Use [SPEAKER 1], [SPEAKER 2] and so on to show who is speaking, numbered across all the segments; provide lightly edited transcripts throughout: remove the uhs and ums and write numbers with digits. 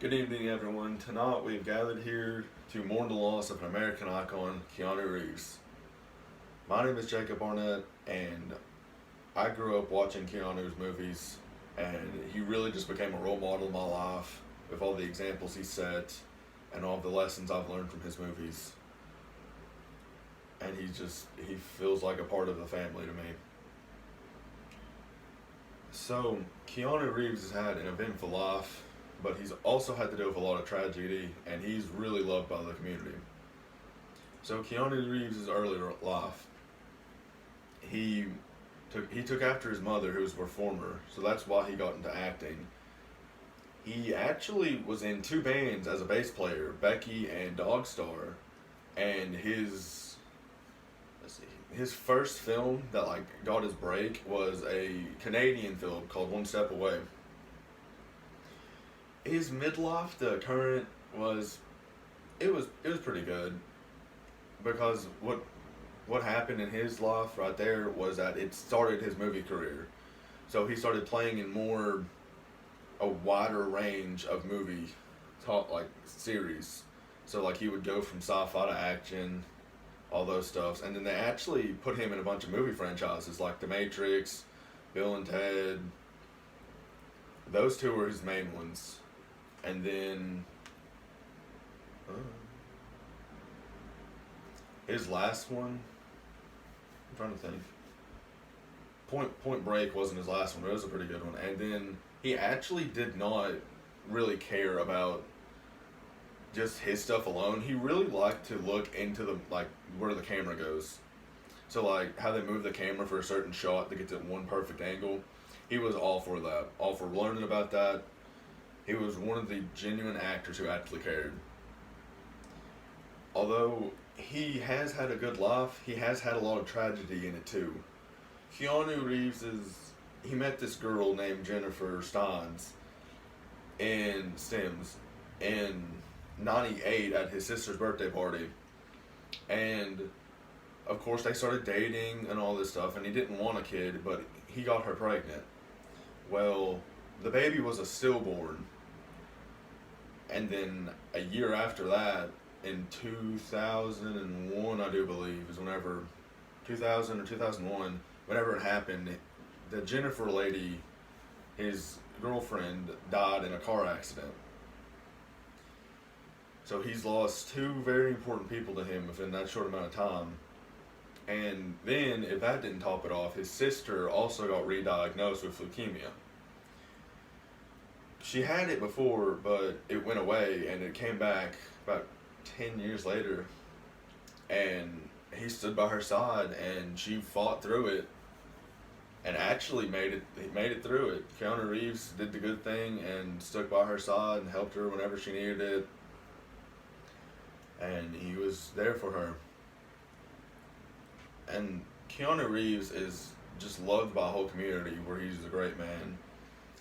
[SPEAKER 1] Good evening, everyone. Tonight we've gathered here to mourn the loss of an American icon, Keanu Reeves. My name is Jacob Barnett, and I grew up watching Keanu's movies, and he really just became a role model in my life with all the examples he set and all the lessons I've learned from his movies. And he feels like a part of the family to me. So, Keanu Reeves has had an eventful life, but he's also had to deal with a lot of tragedy, and he's really loved by the community. So, Keanu Reeves' earlier life, he he took after his mother, who was a performer, so that's why he got into acting. He actually was in two bands as a bass player, Becky and Dogstar, and his first film that got his break was a Canadian film called One Step Away. His midlife, the current was it was pretty good because what happened in his life right there was that it started his movie career. So he started playing in more a wider range of movie talk like series. So he would go from sci-fi to action, all those stuffs, and then they actually put him in a bunch of movie franchises like The Matrix, Bill and Ted. Those two were his main ones, and then uh, his last one. I'm trying to think. Point Break wasn't his last one, but it was a pretty good one. And then he actually did not really care about just his stuff alone. He really liked to look into the where the camera goes. So how they move the camera for a certain shot to get to one perfect angle. He was all for that. All for learning about that. He was one of the genuine actors who actually cared. Although he has had a good life, he has had a lot of tragedy in it too. Keanu Reeves he met this girl named Jennifer Stems in '98 at his sister's birthday party, and of course they started dating and all this stuff, and he didn't want a kid, but he got her pregnant. Well, the baby was a stillborn, and then a year after that, in 2001, I do believe, is whenever 2000 or 2001, whenever it happened, the Jennifer lady, his girlfriend, died in a car accident. So he's lost two very important people to him within that short amount of time. And then, if that didn't top it off, his sister also got re-diagnosed with leukemia. She had it before, but it went away, and it came back about 10 years later. And he stood by her side, and she fought through it, and actually made it through it. Keanu Reeves did the good thing and stuck by her side and helped her whenever she needed it, and he was there for her. And Keanu Reeves is just loved by a whole community where he's a great man.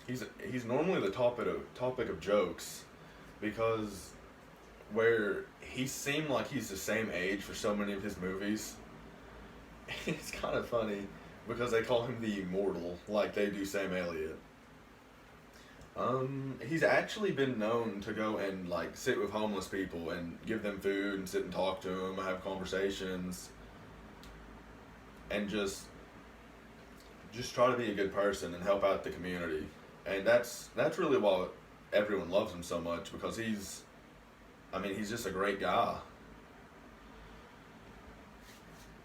[SPEAKER 1] He's normally the topic of jokes because where he seemed like he's the same age for so many of his movies. It's kind of funny because they call him the Immortal, like they do Sam Elliott. He's actually been known to go and sit with homeless people and give them food and sit and talk to them, have conversations, and just try to be a good person and help out the community. And that's really why everyone loves him so much because he's just a great guy.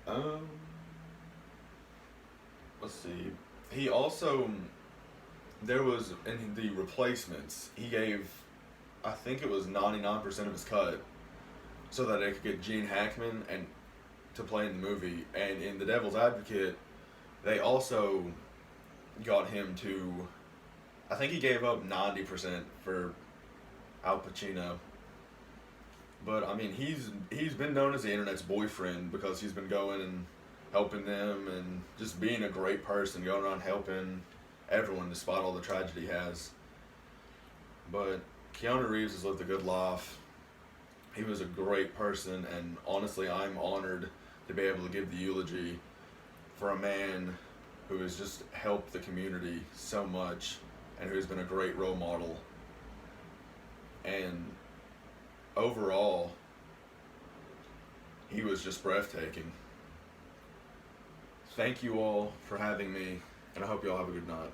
[SPEAKER 1] Um, let's see. He also there was in the replacements. He gave, I think it was 99% of his cut, so that they could get Gene Hackman and to play in the movie. And in The Devil's Advocate, they also got him to. I think he gave up 90% for Al Pacino. But he's been known as the internet's boyfriend because he's been going and helping them and just being a great person, going around helping everyone despite all the tragedy he has. But Keanu Reeves has lived a good life. He was a great person, and honestly, I'm honored to be able to give the eulogy for a man who has just helped the community so much and who's been a great role model. and overall, he was just breathtaking. Thank you all for having me, and I hope you all have a good night.